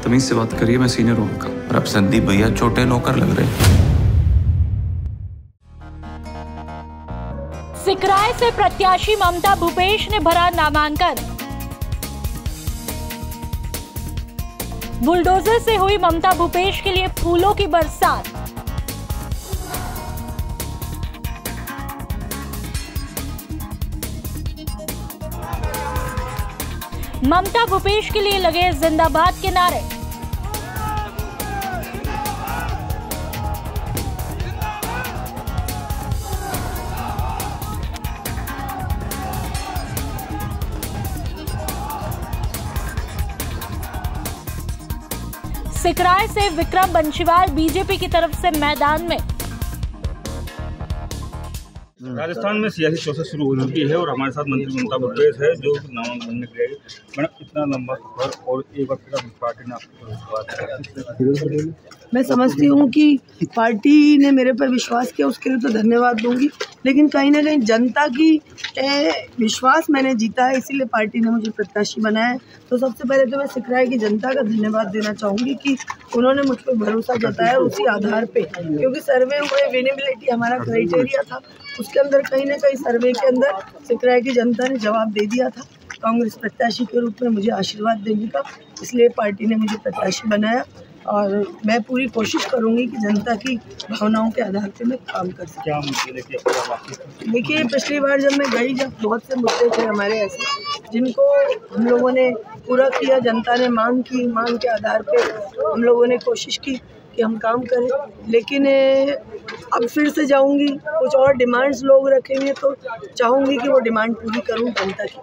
तमीज से बात करिए, मैं सीनियर हूँ उनका। और अब संदीप भैया छोटे नौकर लग रहे हैं। सिकराय से प्रत्याशी ममता भूपेश ने भरा नामांकन। बुलडोजर से हुई ममता भूपेश के लिए फूलों की बरसात। ममता भूपेश के लिए लगे जिंदाबाद के नारे। सिकराय से विक्रम बंशीवाल बीजेपी की तरफ से मैदान में। राजस्थान में सियासी प्रोसेस शुरू हो चुकी है और हमारे साथ मंत्री ममता भूपेश है जो नामांकन करने के लिए। मैडम, इतना लंबा सफर और एक बार पार्टी ने आपको, मैं समझती हूँ कि पार्टी ने मेरे पर विश्वास किया, उसके लिए तो धन्यवाद दूंगी, लेकिन कहीं ना कहीं जनता की विश्वास मैंने जीता है, इसीलिए पार्टी ने मुझे प्रत्याशी बनाया है। तो सबसे पहले तो मैं सिकराय की जनता का धन्यवाद देना चाहूँगी कि उन्होंने मुझ पर भरोसा जताया उसी आधार पे, क्योंकि सर्वे हुए विनेबिलिटी हमारा क्राइटेरिया था, उसके अंदर कहीं ना कहीं सर्वे के अंदर सिकराय की जनता ने जवाब दे दिया था कांग्रेस प्रत्याशी के रूप में मुझे आशीर्वाद देने का, इसलिए पार्टी ने मुझे प्रत्याशी बनाया और मैं पूरी कोशिश करूंगी कि जनता की भावनाओं के आधार पे मैं काम कर सकूं। देखिए, पिछली बार जब मैं गई, जब बहुत से मुद्दे थे हमारे ऐसे जिनको हम लोगों ने पूरा किया, जनता ने मांग की, मांग के आधार पे हम लोगों ने कोशिश की कि हम काम करें, लेकिन अब फिर से जाऊंगी, कुछ और डिमांड्स लोग रखेंगे तो चाहूंगी कि वो डिमांड पूरी करूं जनता की।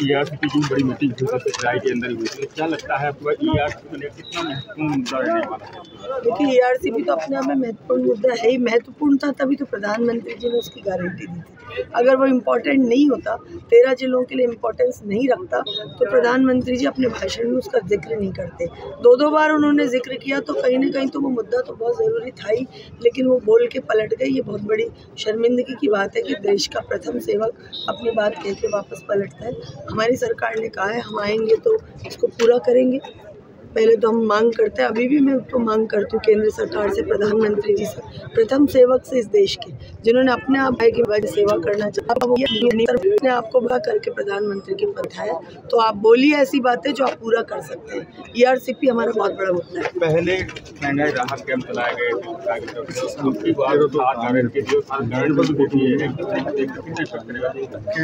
ईआरसीपी की बड़ी मीटिंग सिकराय के अंदर हुई थी, क्या लगता है आपको ईआरसीपी में कितना महत्वपूर्ण मुद्दा रहने वाला है? देखिए, ईआरसीपी तो अपने आप में महत्वपूर्ण मुद्दा है ही, महत्वपूर्ण था तभी तो प्रधानमंत्री जी ने उसकी गारंटी दी थी। अगर वो इम्पोर्टेंट नहीं होता, 13 जिलों के लिए इम्पोर्टेंस नहीं रखता, तो प्रधानमंत्री जी अपने भाषण में उसका जिक्र नहीं करते। 2 बार उन्होंने जिक्र किया, तो कहीं ना कहीं तो वो मुद्दा तो बहुत ज़रूरी था ही, लेकिन वो बोल के पलट गए। ये बहुत बड़ी शर्मिंदगी की बात है कि देश का प्रथम सेवक अपनी बात कह के वापस पलटता है। हमारी सरकार ने कहा है हम आएंगे तो इसको पूरा करेंगे। पहले तो हम मांग करते हैं, अभी भी मैं तो मांग करती हूँ केंद्र सरकार से, प्रधानमंत्री जी से, प्रथम सेवक से इस देश के, जिन्होंने अपने आप की वजह सेवा करना चाहा, अपने आप को बड़ा करके प्रधानमंत्री के पद है, तो आप बोलिए ऐसी बातें जो आप पूरा कर सकते हैं। ईआरसीपी हमारा बहुत बड़ा मुद्दा है। पहले महंगाई राहत कैंप चलाए गए थे,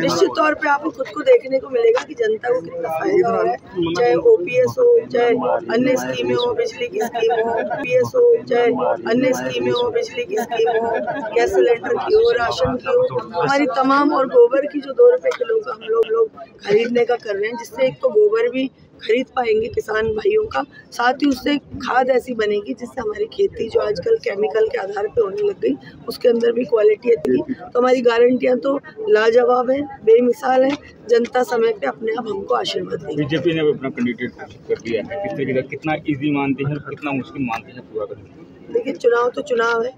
निश्चित तौर पे आपको खुद को देखने को मिलेगा कि जनता को कितना फायदा हो रहा है, चाहे ओपीएस हो, चाहे अन्य स्कीमें हो, बिजली की स्कीम हो, पीएस हो, चाहे अन्य स्कीमें हो, बिजली की स्कीम हो, गैस सिलेंडर की हो, राशन की हो, हमारी तमाम, और गोबर की जो 2 रुपए किलो का हम लोग खरीदने का कर रहे हैं, जिससे एक तो गोबर भी खरीद पाएंगे किसान भाइयों का, साथ ही उससे खाद ऐसी बनेगी जिससे हमारी खेती जो आजकल केमिकल के आधार पे होने लग गई, उसके अंदर भी क्वालिटी आएगी। तो हमारी गारंटियां तो लाजवाब है, बेमिसाल है, जनता समय पे अपने आप हमको आशीर्वाद देगी। बीजेपी ने अपना कैंडिडेट कर दिया है, किस तरीके का, कितना ईजी मानती है, कितना मुश्किल मानती है पूरा करना? देखिए, चुनाव तो चुनाव है,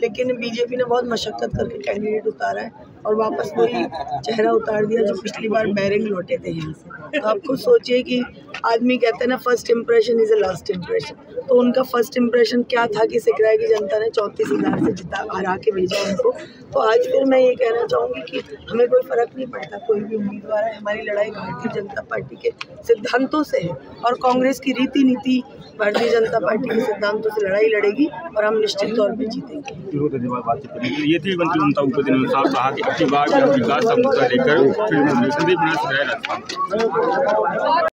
लेकिन बीजेपी ने बहुत मशक्कत करके कैंडिडेट उतारा है और वापस वही चेहरा उतार दिया जो पिछली बार बैरिंग लौटे थे यहाँ से। तो आप खुद सोचिए कि आदमी कहते हैं ना, first impression is a last impression, तो उनका फर्स्ट इम्प्रेशन क्या था कि सिकराय की जनता ने 34,000 से हरा के भेजा उनको। तो आज फिर मैं ये कहना चाहूँगी कि हमें कोई फ़र्क नहीं पड़ता कोई भी उम्मीदवार है, हमारी लड़ाई भारतीय जनता पार्टी के सिद्धांतों से है और कांग्रेस की रीति नीति भारतीय जनता पार्टी के सिद्धांतों से लड़ाई लड़ेगी और हम निश्चित तौर पर जीतेंगे। धन्यवाद बातचीत करने के लिए। ये थी मंत्री ममता भूपेश ने कहा कि अगली बार विकास का मुद्दा लेकर फिर